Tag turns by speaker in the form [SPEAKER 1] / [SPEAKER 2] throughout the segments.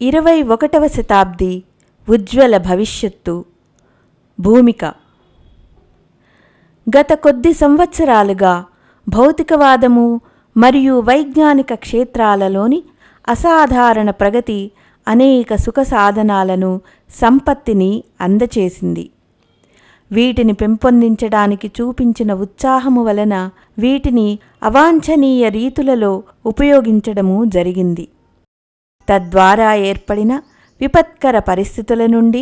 [SPEAKER 1] 21వ శతాబ్ది ఉజ్వల భవిష్యత్తు భూమిక. గత కొద్ది సంవత్సరాలుగా భౌతికవాదము మరియు వైజ్ఞానిక క్షేత్రాలలోని అసాధారణ ప్రగతి అనేక సుఖ సాధనాలను, సంపత్తిని అందచేసింది. వీటిని పెంపొందించడానికి చూపించిన ఉత్సాహము వలన వీటిని అవాంఛనీయ రీతులలో ఉపయోగించడము జరిగింది. తద్వారా ఏర్పడిన విపత్కర పరిస్థితుల నుండి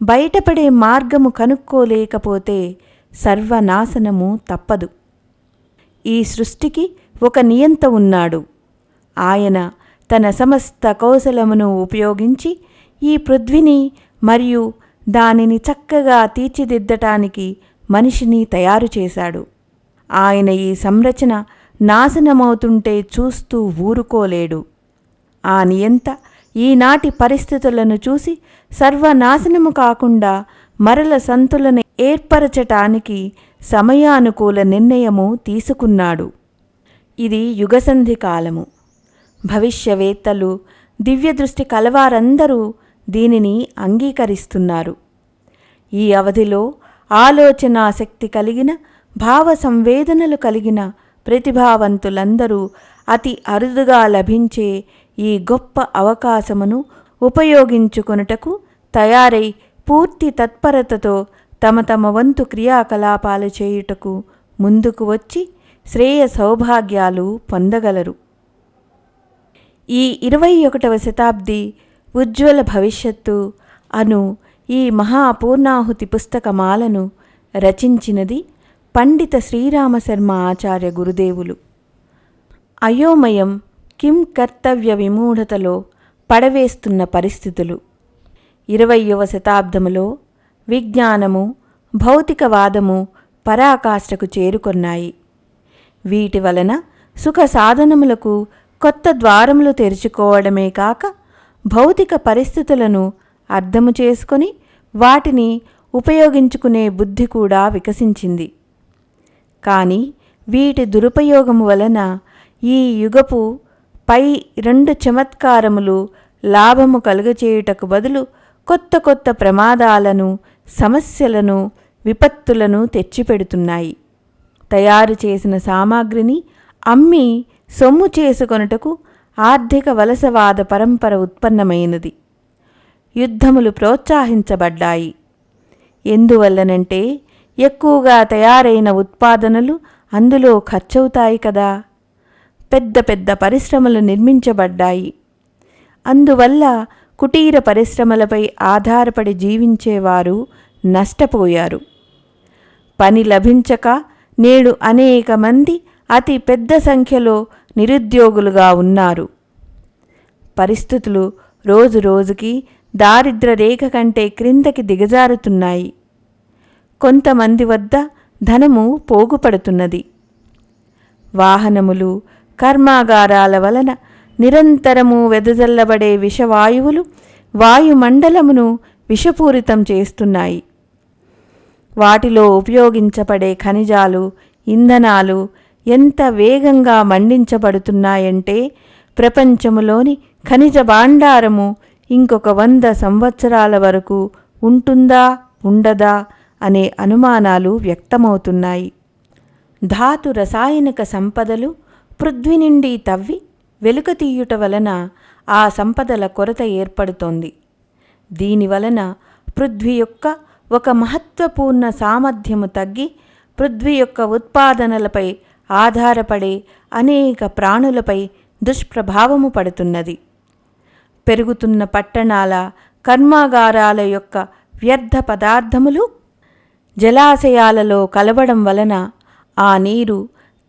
[SPEAKER 1] బయటపడే మార్గము కనుక్కోలేకపోతే సర్వనాశనము తప్పదు. ఈ సృష్టికి ఒక నియంత ఉన్నాడు. ఆయన తన సమస్త కౌశలమును ఉపయోగించి ఈ పృథ్వీని మరియు దానిని చక్కగా తీర్చిదిద్దటానికి మనిషిని తయారు చేశాడు. ఆయన ఈ సంరచన నాశనమవుతుంటే చూస్తూ ఊరుకోలేడు. ఆ నియంత ఈనాటి పరిస్థితులను చూసి సర్వనాశనము కాకుండా మరల సంతులన ఏర్పరచటానికి సమయానుకూల నిర్ణయము తీసుకున్నాడు. ఇది యుగసంధి కాలము. భవిష్యవేత్తలు, దివ్యదృష్టి కలవారందరూ దీనిని అంగీకరిస్తున్నారు. ఈ అవధిలో ఆలోచనాశక్తి కలిగిన, భావ సంవేదనలు కలిగిన ప్రతిభావంతులందరూ అతి అరుదుగా లభించే ఈ గొప్ప అవకాశమును ఉపయోగించుకొనుటకు తయారై పూర్తి తత్పరతతో తమ తమ వంతు క్రియాకలాపాలు చేయుటకు ముందుకు వచ్చి శ్రేయ సౌభాగ్యాలు పొందగలరు. ఈ 21వ శతాబ్ది ఉజ్వల భవిష్యత్తు అను ఈ మహాపూర్ణాహుతి పుస్తకమాలను రచించినది పండిత శ్రీరామశర్మ ఆచార్య గురుదేవులు. అయోమయం కిం కర్తవ్య విమూఢతలో పడవేస్తున్న పరిస్థితులు 20వ శతాబ్దములో విజ్ఞానము, భౌతికవాదము పరాకాష్ఠకు చేరుకొన్నాయి. వీటి వలన సుఖ సాధనములకు కొత్త ద్వారములు తెరుచుకోవడమే కాక భౌతిక పరిస్థితులను అర్థము చేసుకొని వాటిని ఉపయోగించుకునే బుద్ధి కూడా వికసించింది. కానీ వీటి దురుపయోగము వలన ఈ యుగపు పై 2 చమత్కారములు లాభము కలుగచేయుటకు బదులు కొత్త కొత్త ప్రమాదాలను, సమస్యలను, విపత్తులను తెచ్చిపెడుతున్నాయి. తయారు చేసిన సామాగ్రిని అమ్మి సొమ్ము చేసుకొనుటకు ఆర్థిక వలసవాద పరంపర ఉత్పన్నమైనది. యుద్ధములు ప్రోత్సహించబడ్డాయి. ఎందువల్లనంటే ఎక్కువగా తయారైన ఉత్పాదనలు అందులో ఖర్చవుతాయి కదా. పెద్ద పెద్ద పరిశ్రమలు నిర్మించబడ్డాయి. అందువల్ల కుటీర పరిశ్రమలపై ఆధారపడి జీవించేవారు నష్టపోయారు. పని లభించక నేడు అనేక మంది అతి పెద్ద సంఖ్యలో నిరుద్యోగులుగా ఉన్నారు. పరిస్థితులు రోజు రోజుకి దారిద్ర్య రేఖ కంటే క్రిందకి దిగజారుతున్నాయి. కొంతమంది వద్ద ధనము పోగుపడుతున్నది. వాహనములు, కర్మాగారాల వలన నిరంతరము వెదజల్లబడే విషవాయువులు వాయుమండలమును విషపూరితం చేస్తున్నాయి. వాటిలో ఉపయోగించబడే ఖనిజాలు, ఇంధనాలు ఎంత వేగంగా మండించబడుతున్నాయంటే ప్రపంచములోని ఖనిజ భాండారము ఇంకొక 100 సంవత్సరాల వరకు ఉంటుందా ఉండదా అనే అనుమానాలు వ్యక్తమవుతున్నాయి. ధాతు రసాయనిక సంపదలు పృథ్వీ నుండి తవ్వి వెలుకతీయుట వలన ఆ సంపదల కొరత ఏర్పడుతోంది. దీనివలన పృథ్వీ యొక్క ఒక మహత్వపూర్ణ సామర్థ్యము తగ్గి పృథ్వీ యొక్క ఉత్పాదనలపై ఆధారపడే అనేక ప్రాణులపై దుష్ప్రభావము పడుతున్నది. పెరుగుతున్న పట్టణాల, కర్మాగారాల యొక్క వ్యర్థ పదార్థములు జలాశయాలలో కలవడం వలన ఆ నీరు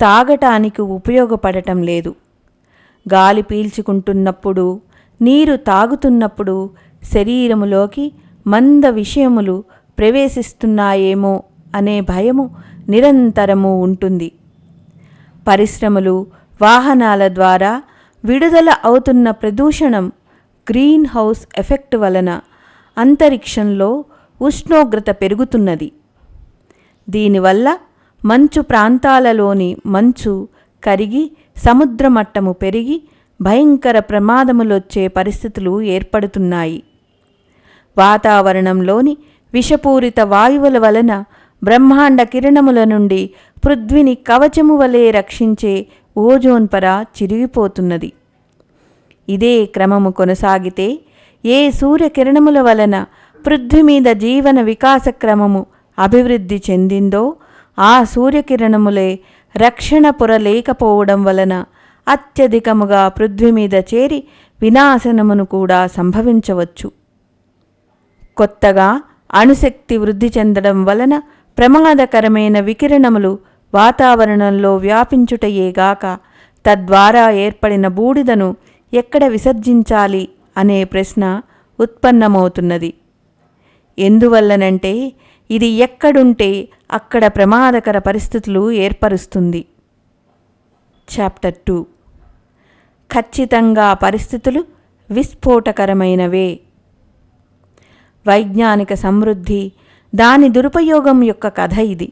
[SPEAKER 1] తాగటానికి ఉపయోగపడటం లేదు. గాలి పీల్చుకుంటున్నప్పుడు, నీరు తాగుతున్నప్పుడు శరీరములోకి మంద విషయములు ప్రవేశిస్తున్నాయేమో అనే భయము నిరంతరము ఉంటుంది. పరిశ్రమలు, వాహనాల ద్వారా విడుదల అవుతున్న ప్రదూషణం, గ్రీన్ హౌస్ ఎఫెక్ట్ వలన అంతరిక్షంలో ఉష్ణోగ్రత పెరుగుతున్నది. దీనివల్ల మంచు ప్రాంతాలలోని మంచు కరిగి సముద్రమట్టము పెరిగి భయంకర ప్రమాదములొచ్చే పరిస్థితులు ఏర్పడుతున్నాయి. వాతావరణంలోని విషపూరిత వాయువుల వలన బ్రహ్మాండ కిరణముల నుండి పృథ్వీని కవచము వలె రక్షించే ఓజోన్ పొర చిరిగిపోతున్నది. ఇదే క్రమము కొనసాగితే ఏ సూర్యకిరణముల వలన పృథ్వీ మీద జీవన వికాస క్రమము అభివృద్ధి చెందిందో ఆ సూర్యకిరణములే రక్షణ పొర లేకపోవడం వలన అత్యధికముగా పృథ్వీ మీద చేరి వినాశనమును కూడా సంభవించవచ్చు. కొత్తగా అణుశక్తి వృద్ధి చెందడం వలన ప్రమాదకరమైన వికిరణములు వాతావరణంలో వ్యాపించుటయేగాక తద్వారా ఏర్పడిన బూడిదను ఎక్కడ విసర్జించాలి అనే ప్రశ్న ఉత్పన్నమవుతున్నది. ఎందువల్లనంటే ఇది ఎక్కడుంటే అక్కడ ప్రమాదకర పరిస్థితులు ఏర్పరుస్తుంది. చాప్టర్ 2. ఖచ్చితంగా పరిస్థితులు విస్ఫోటకరమైనవే. వైజ్ఞానిక సమృద్ధి, దాని దురుపయోగం యొక్క కథ ఇది.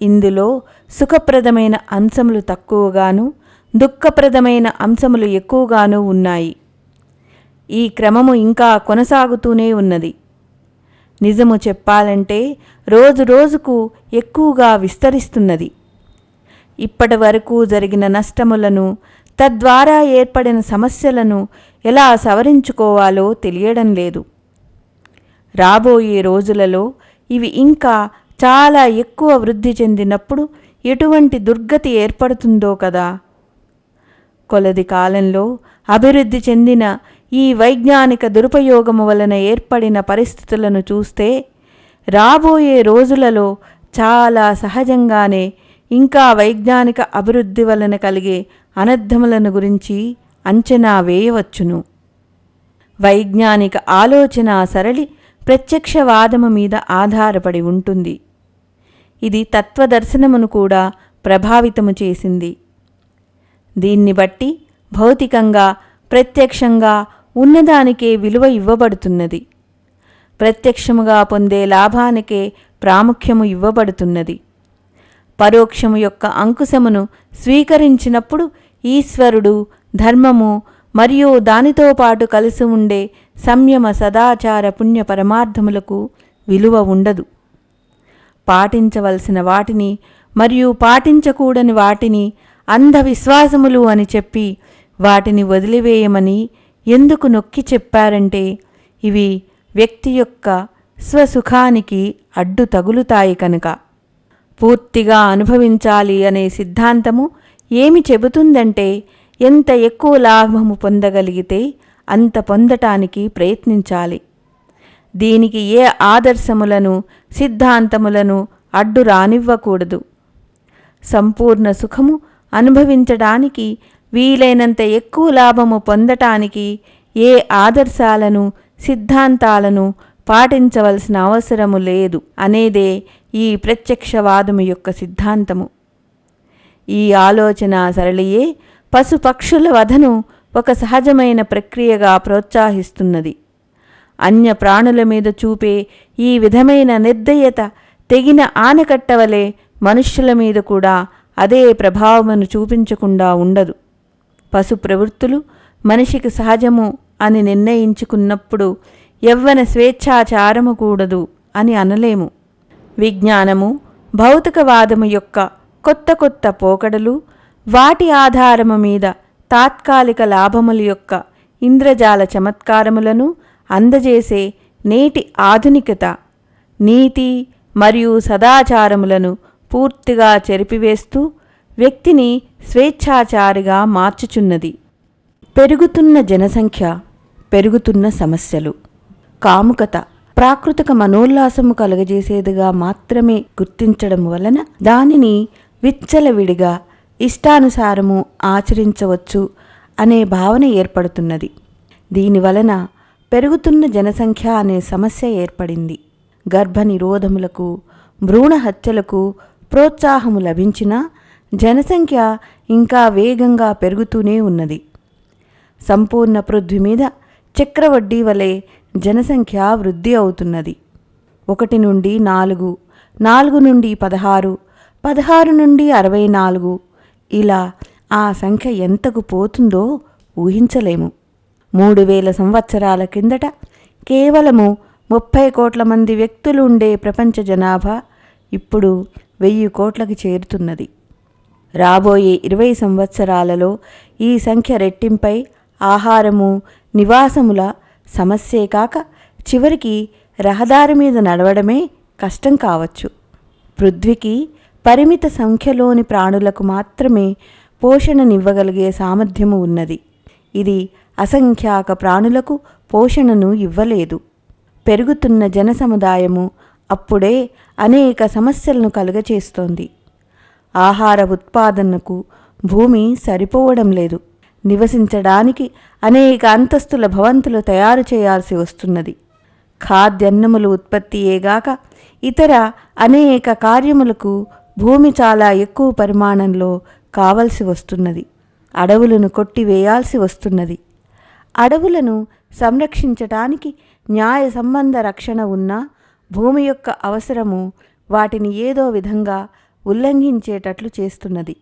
[SPEAKER 1] ఇందులో సుఖప్రదమైన అంశములు తక్కువగాను, దుఃఖప్రదమైన అంశములు ఎక్కువగాను ఉన్నాయి. ఈ క్రమము ఇంకా కొనసాగుతూనే ఉన్నది. నిజము చెప్పాలంటే రోజు రోజుకు ఎక్కువగా విస్తరిస్తున్నది. ఇప్పటి వరకు జరిగిన నష్టములను, తద్వారా ఏర్పడిన సమస్యలను ఎలా సవరించుకోవాలో తెలియడం లేదు. రాబోయే రోజులలో ఇవి ఇంకా చాలా ఎక్కువ వృద్ధి చెందినప్పుడు ఎటువంటి దుర్గతి ఏర్పడుతుందో కదా. కొలది కాలంలో అభివృద్ధి చెందిన ఈ వైజ్ఞానిక దురుపయోగము వలన ఏర్పడిన పరిస్థితులను చూస్తే రాబోయే రోజులలో చాలా సహజంగానే ఇంకా వైజ్ఞానిక అభివృద్ధి వలన కలిగే అనర్థములను గురించి అంచనా వేయవచ్చును. వైజ్ఞానిక ఆలోచన సరళి ప్రత్యక్షవాదము మీద ఆధారపడి ఉంటుంది. ఇది తత్వదర్శనమును కూడా ప్రభావితము చేసింది. దీన్ని బట్టి భౌతికంగా ప్రత్యక్షంగా ఉన్నదానికే విలువ ఇవ్వబడుతున్నది. ప్రత్యక్షముగా పొందే లాభానికే ప్రాముఖ్యము ఇవ్వబడుతున్నది. పరోక్షము యొక్క అంకుశమును స్వీకరించినప్పుడు ఈశ్వరుడు, ధర్మము మరియు దానితో పాటు కలిసి ఉండే సంయమ, సదాచార, పుణ్య పరమార్థములకు విలువ ఉండదు. పాటించవలసిన వాటిని మరియు పాటించకూడని వాటిని అంధవిశ్వాసములు అని చెప్పి వాటిని వదిలివేయమని ఎందుకు నొక్కి చెప్పారంటే ఇవి వ్యక్తి యొక్క స్వసుఖానికి అడ్డు తగులుతాయి కనుక. పూర్తిగా అనుభవించాలి అనే సిద్ధాంతము ఏమి చెబుతుందంటే ఎంత ఎక్కువ లాభము పొందగలిగితే అంత పొందటానికి ప్రయత్నించాలి. దీనికి ఏ ఆదర్శములను, సిద్ధాంతములను అడ్డు రానివ్వకూడదు. సంపూర్ణ సుఖము అనుభవించడానికి వీలైనంత ఎక్కువ లాభము పొందటానికి ఏ ఆదర్శాలను, సిద్ధాంతాలను పాటించవలసిన అవసరము లేదు అనేదే ఈ ప్రత్యక్షవాదము యొక్క సిద్ధాంతము. ఈ ఆలోచన సరళియే పశుపక్షుల వధను ఒక సహజమైన ప్రక్రియగా ప్రోత్సహిస్తున్నది. అన్య ప్రాణుల మీద చూపే ఈ విధమైన నిర్దయత తెగిన ఆనకట్టవలే మనుష్యుల మీద కూడా అదే ప్రభావమును చూపించకుండా ఉండదు. పశు ప్రవృత్తులు మనిషికి సహజము అని నిర్ణయించుకున్నప్పుడు యవ్వన స్వేచ్ఛాచారము కూడదు అని అనలేము. విజ్ఞానము, భౌతికవాదము యొక్క కొత్త కొత్త పోకడలు, వాటి ఆధారము మీద తాత్కాలిక లాభముల యొక్క ఇంద్రజాల చమత్కారములను అందజేసే నేటి ఆధునికత నీతి మరియు సదాచారములను పూర్తిగా చెరిపివేస్తూ వ్యక్తిని స్వేచ్ఛాచారిగా మార్చుచున్నది. పెరుగుతున్న జనసంఖ్య, పెరుగుతున్న సమస్యలు. కాముకత ప్రాకృతిక మనోల్లాసము కలుగజేసేదిగా మాత్రమే గుర్తించడం వలన దానిని విచ్చలవిడిగా ఇష్టానుసారము ఆచరించవచ్చు అనే భావన ఏర్పడుతున్నది. దీనివలన పెరుగుతున్న జనసంఖ్య అనే సమస్య ఏర్పడింది. గర్భ నిరోధములకు, భ్రూణ హత్యలకు ప్రోత్సాహము లభించినా జనసంఖ్య ఇంకా వేగంగా పెరుగుతూనే ఉన్నది. సంపూర్ణ పృథ్వీ మీద చక్రవడ్డీ వలె జనసంఖ్య వృద్ధి అవుతున్నది. 1 నుండి 4, 4 నుండి 16, 16 నుండి 64 ఇలా ఆ సంఖ్య ఎంతకు పోతుందో ఊహించలేము. 3000 సంవత్సరాల కిందట కేవలము 30 కోట్ల మంది వ్యక్తులు ఉండే ప్రపంచ జనాభా ఇప్పుడు 1000 కోట్లకి చేరుతున్నది. రాబోయే 20 సంవత్సరాలలో ఈ సంఖ్య రెట్టింపై ఆహారము, నివాసముల సమస్యే కాక చివరికి రహదారి మీద నడవడమే కష్టం కావచ్చు. పృథ్వీకి పరిమిత సంఖ్యలోని ప్రాణులకు మాత్రమే పోషణనివ్వగలిగే సామర్థ్యము ఉన్నది. ఇది అసంఖ్యాక ప్రాణులకు పోషణను ఇవ్వలేదు. పెరుగుతున్న జనసముదాయము అప్పుడే అనేక సమస్యలను కలుగచేస్తోంది. ఆహార ఉత్పాదనకు భూమి సరిపోవడం లేదు. నివసించడానికి అనేక అంతస్తుల భవంతులు తయారు చేయాల్సి వస్తున్నది. ఖాద్యాన్నములు ఉత్పత్తియేగాక ఇతర అనేక కార్యములకు భూమి చాలా ఎక్కువ పరిమాణంలో కావలసి వస్తున్నది. అడవులను కొట్టివేయాల్సి వస్తున్నది. అడవులను సంరక్షించటానికి న్యాయ సంబంధ రక్షణ ఉన్నా భూమి యొక్క అవసరము వాటిని ఏదో విధంగా ఉల్లంఘించేటట్లు చేస్తున్నది.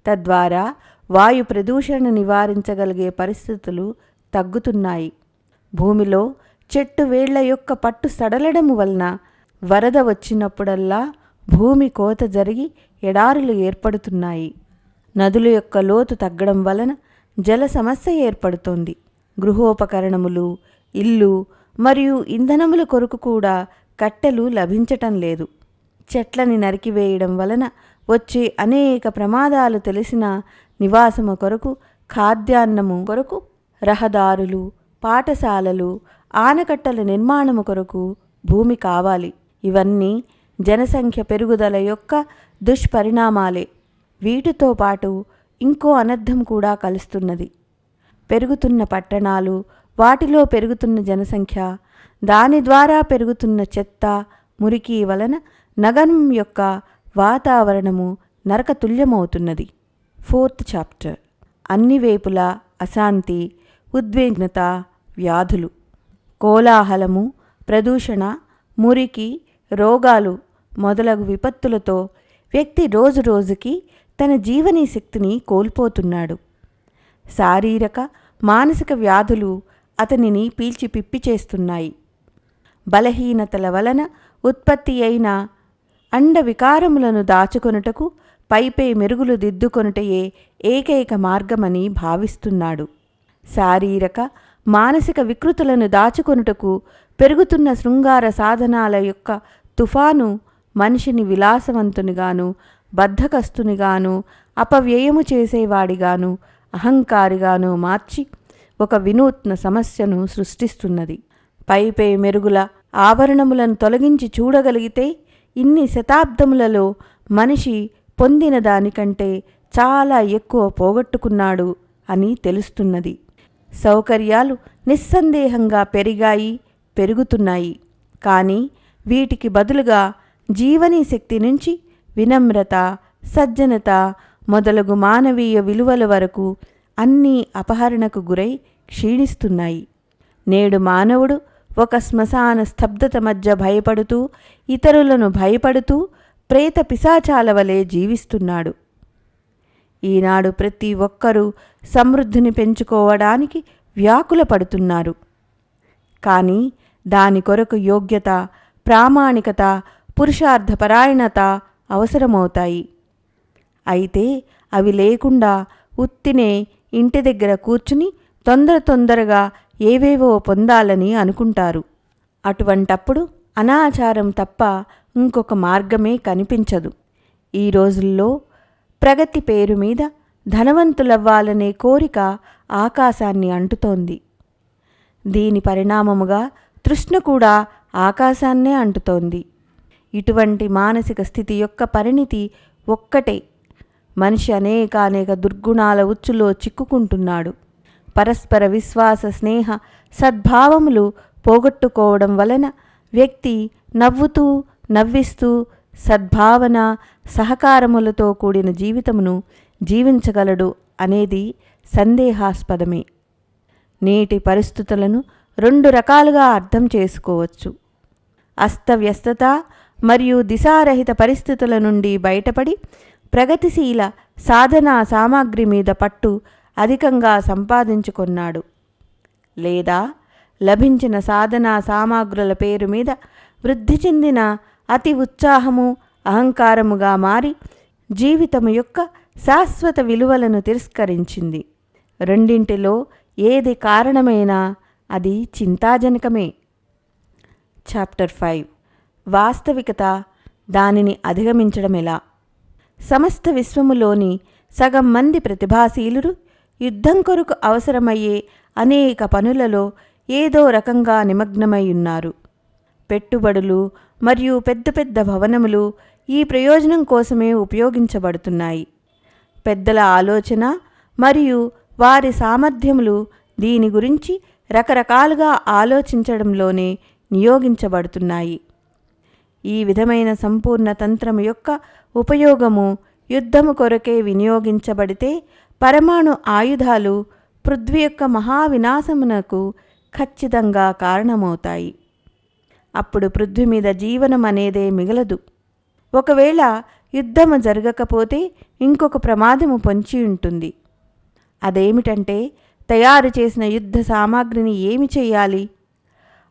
[SPEAKER 1] తద్వారా వాయు ప్రదూషణ నివారించగలిగే పరిస్థితులు తగ్గుతున్నాయి. భూమిలో చెట్టు వేళ్ల యొక్క పట్టు సడలడము వలన వరద వచ్చినప్పుడల్లా భూమి కోత జరిగి ఎడారులు ఏర్పడుతున్నాయి. నదుల యొక్క లోతు తగ్గడం వలన జల సమస్య ఏర్పడుతోంది. గృహోపకరణములు, ఇల్లు మరియు ఇంధనముల కొరకు కూడా కట్టెలు లభించటం లేదు. చెట్లని నరికివేయడం వలన వచ్చే అనేక ప్రమాదాలు తెలిసిన నివాసము కొరకు, ఖాద్యాన్నము కొరకు, రహదారులు, పాఠశాలలు, ఆనకట్టల నిర్మాణము కొరకు భూమి కావాలి. ఇవన్నీ జనసంఖ్య పెరుగుదల యొక్క దుష్పరిణామాలే. వీటితో పాటు ఇంకో అనర్థం కూడా కలుస్తున్నది. పెరుగుతున్న పట్టణాలు, వాటిలో పెరుగుతున్న జనసంఖ్య, దాని ద్వారా పెరుగుతున్న చెత్త, మురికి వలన నగరం యొక్క వాతావరణము నరకతుల్యమవుతున్నది. 4th chapter. అన్ని వైపులా అశాంతి, ఉద్విగ్నత, వ్యాధులు, కోలాహలము, ప్రదూషణ, మురికి, రోగాలు మొదలగు విపత్తులతో వ్యక్తి రోజురోజుకి తన జీవనీ శక్తిని కోల్పోతున్నాడు. శారీరక, మానసిక వ్యాధులు అతనిని పీల్చి పిప్పి చేస్తున్నాయి. బలహీనతల వలన ఉత్పత్తి అయిన అండ వికారములను దాచుకొనుటకు పైపై మెరుగులు దిద్దుకొనుటయే ఏకైక మార్గమని భావిస్తున్నాడు. శారీరక, మానసిక వికృతులను దాచుకొనుటకు పెరుగుతున్న శృంగార సాధనాల యొక్క తుఫాను మనిషిని విలాసవంతునిగాను, బద్ధకస్తునిగాను, అపవ్యయము చేసేవాడిగాను, అహంకారిగాను మార్చి ఒక వినూత్న సమస్యను సృష్టిస్తున్నది. పైపై మెరుగుల ఆవరణములను తొలగించి చూడగలిగితే ఇన్ని శతాబ్దములలో మనిషి పొందిన దానికంటే చాలా ఎక్కువ పోగొట్టుకున్నాడు అని తెలుస్తున్నది. సౌకర్యాలు నిస్సందేహంగా పెరిగాయి, పెరుగుతున్నాయి. కానీ వీటికి బదులుగా జీవనీ శక్తి నుంచి వినమ్రత, సజ్జనత మొదలగు మానవీయ విలువల వరకు అన్నీ అపహరణకు గురై క్షీణిస్తున్నాయి. నేడు మానవుడు ఒక శ్మశాన స్తబ్దత మధ్య భయపడుతూ, ఇతరులను భయపడుతూ ప్రేత పిశాచాల వలె జీవిస్తున్నాడు. ఈనాడు ప్రతి ఒక్కరూ సమృద్ధిని పెంచుకోవడానికి వ్యాకుల పడుతున్నారు. కానీ దాని కొరకు యోగ్యత, ప్రామాణికత, పురుషార్థపరాయణత అవసరమవుతాయి. అయితే అవి లేకుండా ఉత్తినే ఇంటి దగ్గర కూర్చుని తొందరగా ఏవేవో పొందాలని అనుకుంటారు. అటువంటప్పుడు అనాచారం తప్ప ఇంకొక మార్గమే కనిపించదు. ఈ రోజుల్లో ప్రగతి పేరు మీద ధనవంతులవ్వాలనే కోరిక ఆకాశాన్ని అంటుతోంది. దీని పరిణామముగా తృష్ణ కూడా ఆకాశాన్నే అంటుతోంది. ఇటువంటి మానసిక స్థితి యొక్క పరిణితి ఒక్కటే. మనిషి అనేకానేక దుర్గుణాల ఉచ్చులో చిక్కుకుంటున్నాడు. పరస్పర విశ్వాస, స్నేహ, సద్భావములు పోగొట్టుకోవడం వలన వ్యక్తి నవ్వుతూ, నవ్విస్తూ సద్భావన, సహకారములతో కూడిన జీవితమును జీవించగలడు అనేది సందేహాస్పదమే. నేటి పరిస్థితులను 2 రకాలుగా అర్థం చేసుకోవచ్చు. అస్తవ్యస్తత మరియు దిశారహిత పరిస్థితుల నుండి బయటపడి ప్రగతిశీల సాధనా సామాగ్రి మీద పట్టు అధికంగా సంపాదించుకున్నాడు. లేదా లభించిన సాధనా సామాగ్రుల పేరు మీద వృద్ధి చెందిన అతి ఉత్సాహము అహంకారముగా మారి జీవితము యొక్క శాశ్వత విలువలను తిరస్కరించింది. రెండింటిలో ఏది కారణమైనా అది చింతాజనకమే. చాప్టర్ 5 వాస్తవికత, దానిని అధిగమించడం ఎలా. సమస్త విశ్వములోని సగం మంది ప్రతిభాశీలురు యుద్ధం కొరకు అవసరమయ్యే అనేక పనులలో ఏదో రకంగా నిమగ్నమై ఉన్నారు. పెట్టుబడులు మరియు పెద్ద పెద్ద భవనములు ఈ ప్రయోజనం కోసమే ఉపయోగించబడుతున్నాయి. పెద్దల ఆలోచన మరియు వారి సామర్థ్యములు దీని గురించి రకరకాలుగా ఆలోచించడంలోనే నియోగించబడుతున్నాయి. ఈ విధమైన సంపూర్ణ తంత్రము యొక్క ఉపయోగము యుద్ధము కొరకే వినియోగించబడితే పరమాణు ఆయుధాలు పృథ్వీ యొక్క మహావినాశమునకు ఖచ్చితంగా కారణమవుతాయి. అప్పుడు పృథ్వీ మీద జీవనం అనేదే మిగలదు. ఒకవేళ యుద్ధము జరగకపోతే ఇంకొక ప్రమాదము పొంచి ఉంటుంది. అదేమిటంటే తయారు చేసిన యుద్ధ సామాగ్రిని ఏమి చేయాలి?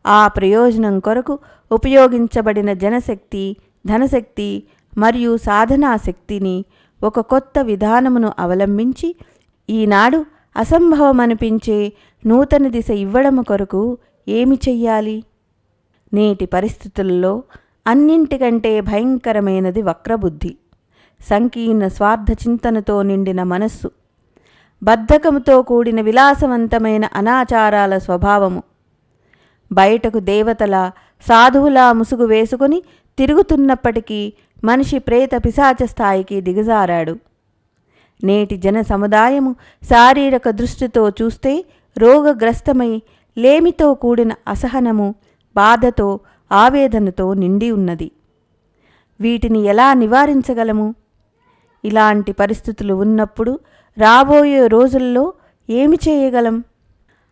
[SPEAKER 1] ఆ ప్రయోజనం కొరకు ఉపయోగించబడిన జనశక్తి, ధనశక్తి మరియు సాధనా శక్తిని ఒక కొత్త విధానమును అవలంబించి ఈనాడు అసంభవమనిపించే నూతన దిశ ఇవ్వడము కొరకు ఏమి చెయ్యాలి? నేటి పరిస్థితుల్లో అన్నింటికంటే భయంకరమైనది వక్రబుద్ధి, సంకీర్ణ స్వార్థ చింతనతో నిండిన మనస్సు, బద్ధకముతో కూడిన విలాసవంతమైన అనాచారాల స్వభావము. బయటకు దేవతల సాధువులా ముసుగు వేసుకుని తిరుగుతున్నప్పటికీ మనిషి ప్రేత పిశాచ స్థాయికి దిగజారాడు. నేటి జన సముదాయము శారీరక దృష్టితో చూస్తే రోగగ్రస్తమై లేమితో కూడిన అసహనము, బాధతో, ఆవేదనతో నిండి ఉన్నది. వీటిని ఎలా నివారించగలము? ఇలాంటి పరిస్థితులు ఉన్నప్పుడు రాబోయే రోజుల్లో ఏమి చేయగలం?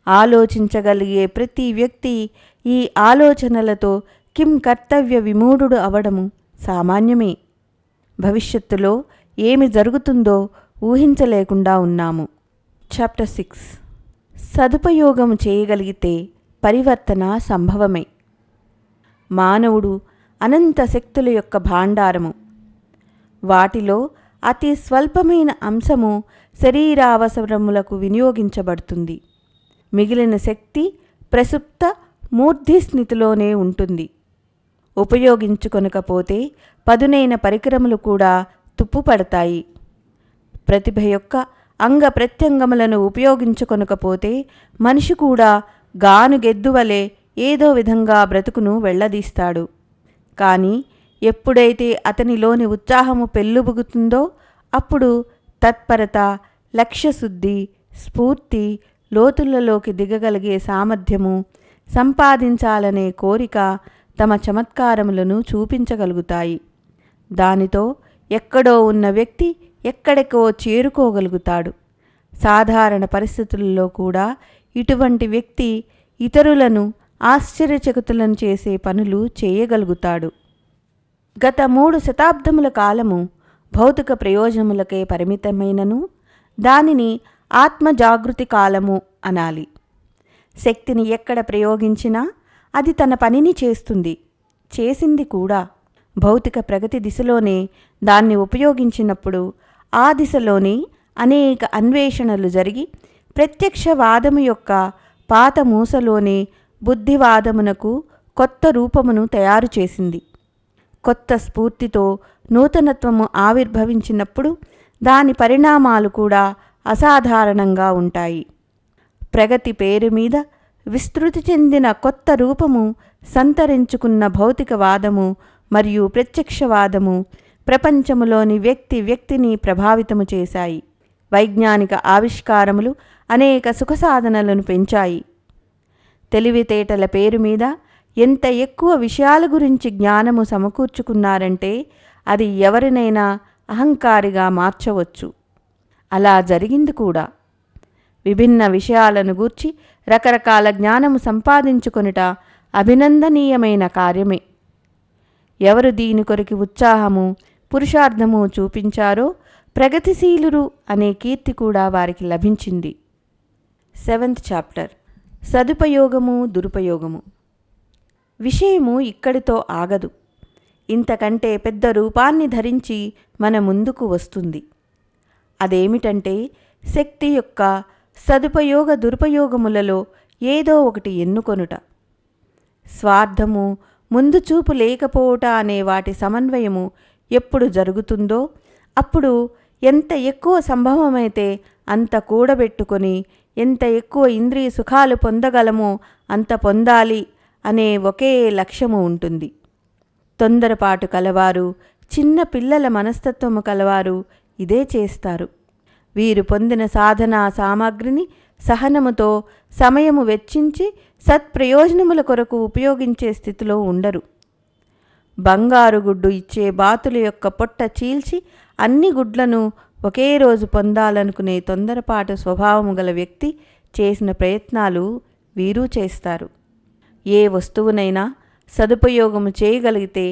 [SPEAKER 1] ఆలోచించగలిగే ప్రతి వ్యక్తి ఈ ఆలోచనలతో కిం కర్తవ్య విమూఢుడు అవడము సామాన్యమే. భవిష్యత్తులో ఏమి జరుగుతుందో ఊహించలేకుండా ఉన్నాము. చాప్టర్ 6 సదుపయోగం చేయగలిగితే పరివర్తన సంభవమే. మానవుడు అనంత శక్తుల యొక్క భాండారము. వాటిలో అతి స్వల్పమైన అంశము శరీరావసరములకు వినియోగించబడుతుంది. మిగిలిన శక్తి ప్రసుప్త మూర్ధి స్థితిలోనే ఉంటుంది. ఉపయోగించుకొనకపోతే పదునైన పరికరములు కూడా తుప్పుపడతాయి. ప్రతిభ యొక్క అంగ ప్రత్యంగములను ఉపయోగించుకొనకపోతే మనిషి కూడా గానుగెద్దువలే ఏదో విధంగా బ్రతుకును వెళ్లదీస్తాడు. కానీ ఎప్పుడైతే అతనిలోని ఉత్సాహము పెళ్ళుబుగుతుందో అప్పుడు తత్పరత, లక్ష్యశుద్ధి, స్ఫూర్తి, లోతులలోకి దిగగలిగే సామర్థ్యము, సంపాదించాలనే కోరిక తమ చమత్కారములను చూపించగలుగుతాయి. దానితో ఎక్కడో ఉన్న వ్యక్తి ఎక్కడికో చేరుకోగలుగుతాడు. సాధారణ పరిస్థితుల్లో కూడా ఇటువంటి వ్యక్తి ఇతరులను ఆశ్చర్యచకితులను చేసే పనులు చేయగలుగుతాడు. గత 3 శతాబ్దముల కాలము భౌతిక ప్రయోజనములకే పరిమితమైనను దానిని ఆత్మజాగృతి కాలము అనాలి. శక్తిని ఎక్కడ ప్రయోగించినా అది తన పనిని చేస్తుంది, చేసింది కూడా. భౌతిక ప్రగతి దిశలోనే దాన్ని ఉపయోగించినప్పుడు ఆ దిశలోనే అనేక అన్వేషణలు జరిగి ప్రత్యక్షవాదము యొక్క పాత మూసలోనే బుద్ధివాదమునకు కొత్త రూపమును తయారు చేసింది. కొత్త స్ఫూర్తితో నూతనత్వము ఆవిర్భవించినప్పుడు దాని పరిణామాలు కూడా అసాధారణంగా ఉంటాయి. ప్రగతి పేరు మీద విస్తృతి చెందిన కొత్త రూపము సంతరించుకున్న భౌతికవాదము మరియు ప్రత్యక్షవాదము ప్రపంచములోని వ్యక్తిని ప్రభావితము చేశాయి. వైజ్ఞానిక ఆవిష్కారములు అనేక సుఖసాధనలను పెంచాయి. తెలివితేటల పేరు మీద ఎంత ఎక్కువ విషయాల గురించి జ్ఞానము సమకూర్చుకున్నారంటే అది ఎవరినైనా అహంకారిగా మార్చవచ్చు. అలా జరిగింది కూడా. విభిన్న విషయాలను గూర్చి రకరకాల జ్ఞానము సంపాదించుకొనుట అభినందనీయమైన కార్యమే. ఎవరు దీని కొరకు ఉత్సాహము, పురుషార్థము చూపించారో ప్రగతిశీలురు అనే కీర్తి కూడా వారికి లభించింది. 7th chapter సదుపయోగము దురుపయోగము. విషయము ఇక్కడితో ఆగదు. ఇంతకంటే పెద్ద రూపాన్ని ధరించి మన ముందుకు వస్తుంది. అదేమిటంటే శక్తి యొక్క సదుపయోగ దురుపయోగములలో ఏదో ఒకటి ఎన్నుకొనుట. స్వార్థము, ముందు చూపు లేకపోవట అనే వాటి సమన్వయము ఎప్పుడు జరుగుతుందో అప్పుడు ఎంత ఎక్కువ సంభవమైతే అంత కూడబెట్టుకొని ఎంత ఎక్కువ ఇంద్రియ సుఖాలు పొందగలమో అంత పొందాలి అనే ఒకే లక్ష్యము ఉంటుంది. తొందరపాటు కలవారు, చిన్న పిల్లల మనస్తత్వము కలవారు ఇదే చేస్తారు. వీరు పొందిన సాధనా సామాగ్రిని సహనముతో సమయము వెచ్చించి సత్ప్రయోజనముల కొరకు ఉపయోగించే స్థితిలో ఉండరు. బంగారు గుడ్డు ఇచ్చే బాతుల యొక్క పొట్ట చీల్చి అన్ని గుడ్లను ఒకే రోజు పొందాలనుకునే తొందరపాటు స్వభావము గల వ్యక్తి చేసిన ప్రయత్నాలు వీరు చేస్తారు. ఏ వస్తువునైనా సదుపయోగము చేయగలిగితే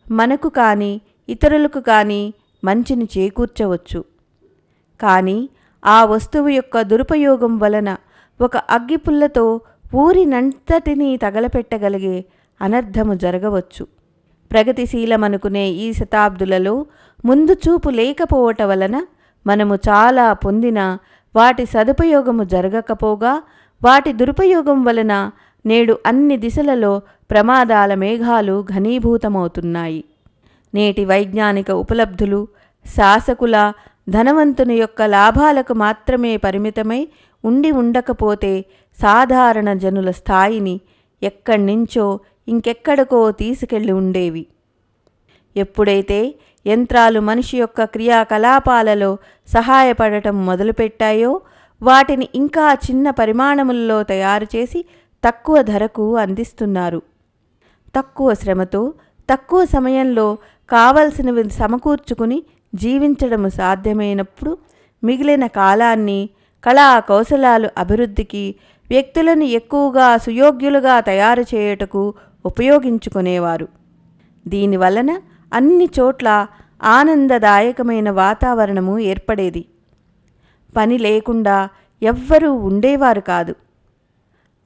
[SPEAKER 1] మనకు కానీ ఇతరులకు కానీ మంచిని చేకూర్చవచ్చు. కానీ ఆ వస్తువు యొక్క దురుపయోగం వలన ఒక అగ్గిపుల్లతో ఊరినంతటినీ తగలపెట్టగలిగే అనర్థము జరగవచ్చు. ప్రగతిశీలమనుకునే ఈ శతాబ్దులలో ముందు చూపు లేకపోవట వలన మనము చాలా పొందిన వాటి సదుపయోగము జరగకపోగా వాటి దురుపయోగం వలన నేడు అన్ని దిశలలో ప్రమాదాల మేఘాలు ఘనీభూతమవుతున్నాయి. నేటి వైజ్ఞానిక ఉపలబ్ధులు శాసకుల ధనవంతుని యొక్క లాభాలకు మాత్రమే పరిమితమై ఉండకపోతే సాధారణ జనుల స్థాయిని ఎక్కడ్నించో ఇంకెక్కడికో తీసుకెళ్లి ఉండేవి. ఎప్పుడైతే యంత్రాలు మనిషి యొక్క క్రియాకలాపాలలో సహాయపడటం మొదలుపెట్టాయో వాటిని ఇంకా చిన్న పరిమాణములలో తయారు చేసి తక్కువ ధరకు అందిస్తున్నారు. తక్కువ శ్రమతో తక్కువ సమయంలో కావలసినవి సమకూర్చుకుని జీవించడము సాధ్యమైనప్పుడు మిగిలిన కాలాన్ని కళా కౌశలాలు అభివృద్ధికి, వ్యక్తులను ఎక్కువగా సుయోగ్యులుగా తయారు చేయుటకు ఉపయోగించుకునేవారు. దీనివలన అన్ని చోట్ల ఆనందదాయకమైన వాతావరణము ఏర్పడేది. పని లేకుండా ఎవ్వరూ ఉండేవారు కాదు.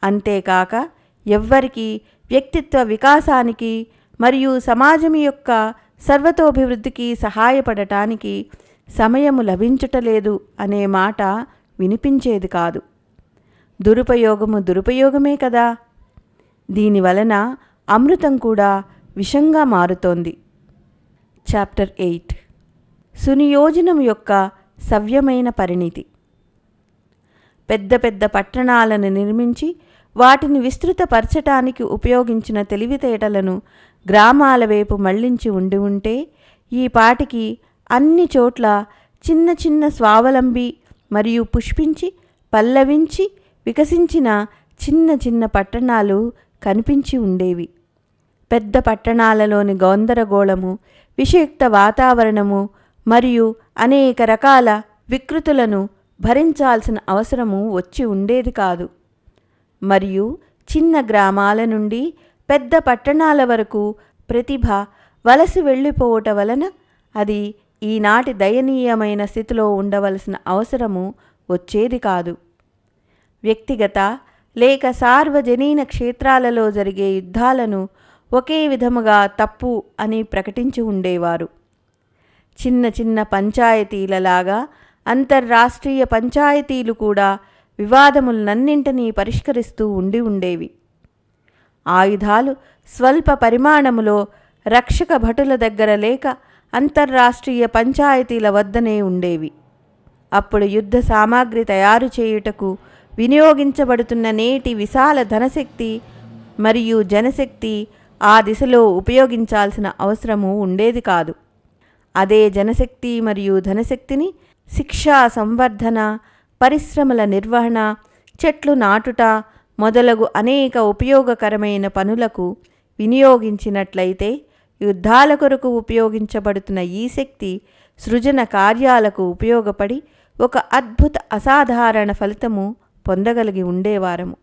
[SPEAKER 1] అంతేకాక ఎవ్వరికీ వ్యక్తిత్వ వికాసానికి మరియు సమాజం యొక్క సర్వతోభివృద్ధికి సహాయపడటానికి సమయము లభించటలేదు అనే మాట వినిపించేది కాదు. దురుపయోగము దురుపయోగమే కదా. దీనివలన అమృతం కూడా విషంగా మారుతోంది. చాప్టర్ 8 సునియోజనం యొక్క సవ్యమైన పరిణితి. పెద్ద పెద్ద పట్టణాలను నిర్మించి వాటిని విస్తృతపరచటానికి ఉపయోగించిన తెలివితేటలను గ్రామాల వైపు మళ్లించి ఉంటే ఈ పాటికి అన్ని చోట్ల చిన్న చిన్న స్వావలంబి మరియు పుష్పించి పల్లవించి వికసించిన చిన్న చిన్న పట్టణాలు కనిపించి ఉండేవి. పెద్ద పట్టణాలలోని గందరగోళము, విషయుక్త వాతావరణము మరియు అనేక రకాల వికృతులను భరించాల్సిన అవసరము వచ్చి ఉండేది కాదు. మరియు చిన్న గ్రామాల నుండి పెద్ద పట్టణాల వరకు ప్రతిభ వలసి వెళ్ళిపోవటం వలన అది ఈనాటి దయనీయమైన స్థితిలో ఉండవలసిన అవసరము వచ్చేది కాదు. వ్యక్తిగత లేక సార్వజనీన క్షేత్రాలలో జరిగే యుద్ధాలను ఒకే విధముగా తప్పు అని ప్రకటించి ఉండేవారు. చిన్న చిన్న పంచాయతీలలాగా అంతర్రాష్ట్రీయ పంచాయతీలు కూడా వివాదములన్నింటినీ పరిష్కరిస్తూ ఉండేవి. ఆయుధాలు స్వల్ప పరిమాణములో రక్షక భటుల దగ్గర లేక అంతర్రాష్ట్రీయ పంచాయతీల వద్దనే ఉండేవి. అప్పుడు యుద్ధ సామాగ్రి తయారు చేయుటకు వినియోగించబడుతున్న నేటి విశాల ధనశక్తి మరియు జనశక్తి ఆ దిశలో ఉపయోగించాల్సిన అవసరము ఉండేది కాదు. అదే జనశక్తి మరియు ధనశక్తిని శిక్షా సంవర్ధన, పరిశ్రమల నిర్వహణ, చెట్లు నాటుట మొదలగు అనేక ఉపయోగకరమైన పనులకు వినియోగించినట్లయితే యుద్ధాల కొరకు ఉపయోగించబడుతున్న ఈ శక్తి సృజన కార్యాలకు ఉపయోగపడి ఒక అద్భుత అసాధారణ ఫలితము పొందగలిగి ఉండేవారము.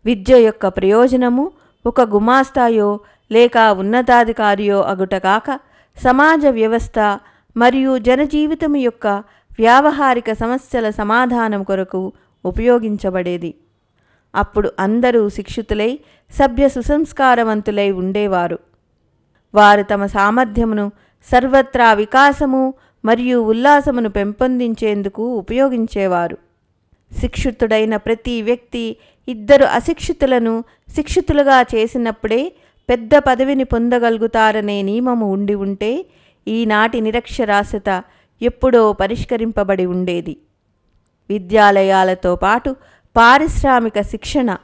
[SPEAKER 1] విద్య యొక్క ప్రయోజనము ఒక గుమాస్తాయో లేక ఉన్నతాధికారియో అగుటకాక సమాజ వ్యవస్థ మరియు జనజీవితం యొక్క వ్యావహారిక సమస్యల సమాధానం కొరకు ఉపయోగించబడేది. అప్పుడు అందరూ శిక్షితులై సభ్య సుసంస్కారవంతులై ఉండేవారు. వారు తమ సామర్థ్యమును సర్వత్రా వికాసము మరియు ఉల్లాసమును పెంపొందించేందుకు ఉపయోగించేవారు. శిక్షితుడైన ప్రతి వ్యక్తి ఇద్దరు అశిక్షితులను శిక్షితులుగా చేసినప్పుడే పెద్ద పదవిని పొందగలుగుతారనే నియమము ఉండి ఉంటే ఈనాటి నిరక్షరాస్యత ఎప్పుడో పరిష్కరింపబడి ఉండేది. విద్యాలయాలతో పాటు పారిశ్రామిక శిక్షణ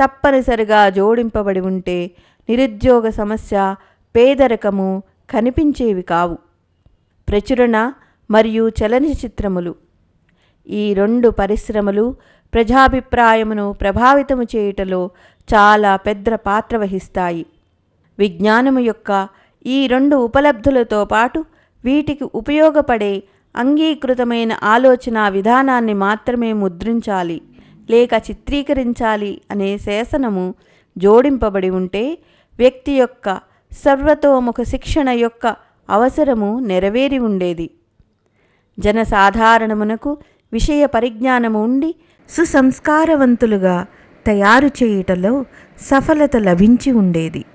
[SPEAKER 1] తప్పనిసరిగా జోడింపబడి ఉంటే నిరుద్యోగ సమస్య, పేదరికము కనిపించేవి కావు. ప్రచురణ మరియు చలనచిత్రములు ఈ రెండు పరిశ్రమలు ప్రజాభిప్రాయమును ప్రభావితము చేయుటలో చాలా పెద్ద పాత్ర వహిస్తాయి. విజ్ఞానము యొక్క ఈ రెండు ఉపలబ్ధులతో పాటు వీటికి ఉపయోగపడే అంగీకృతమైన ఆలోచన విధానాన్ని మాత్రమే ముద్రించాలి లేక చిత్రీకరించాలి అనే శాసనము జోడింపబడి ఉంటే వ్యక్తి యొక్క సర్వతోముఖ శిక్షణ యొక్క అవసరము నెరవేరి ఉండేది. జనసాధారణమునకు విషయ పరిజ్ఞానము ఉండి సుసంస్కారవంతులుగా తయారు చేయుటలో సఫలత లభించి ఉండేది.